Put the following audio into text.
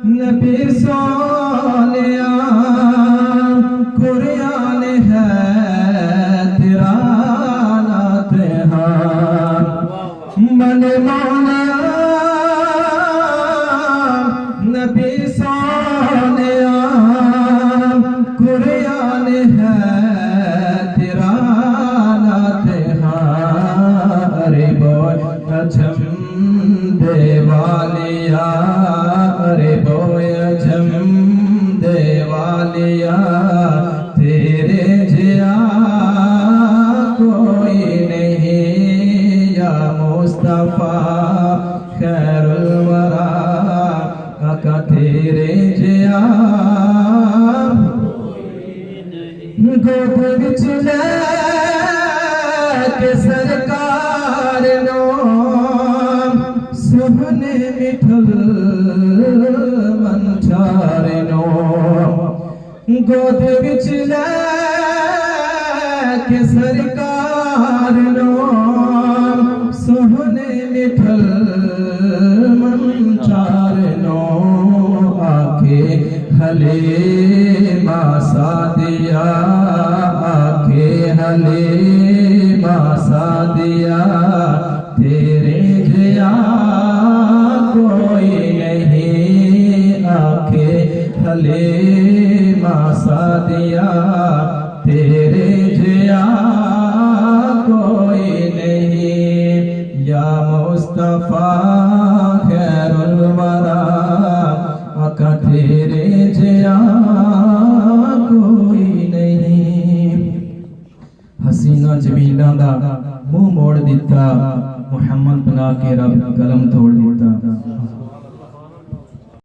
नबी सोनिया कुरान है तेरा नात मन मौला नबी सोनिया कुरान है तेरा नात अरे बोल अजम देवालिया अरे बोल अजम देवालिया तेरे जिया कोई नहीं या मुस्तफा खैरुल वरा आका तेरे जिया गोद विच के सरकार नो सुहने मिठल मंचार नो गोद विच के सरकार नो सुहने मिठल मंचार नो आके हले मासा दिया आके हले मासा दिया तेरे जिया कोई नहीं आके हले मासा दिया तेरे जिया कोई नहीं या मुस्तफा खैरुल वरा आका तेरे जिया कोई नहीं। हसीना जमीला दा मुंह मोड़ दिता मुहम्मद बना के रब कलम तोड़ दिता।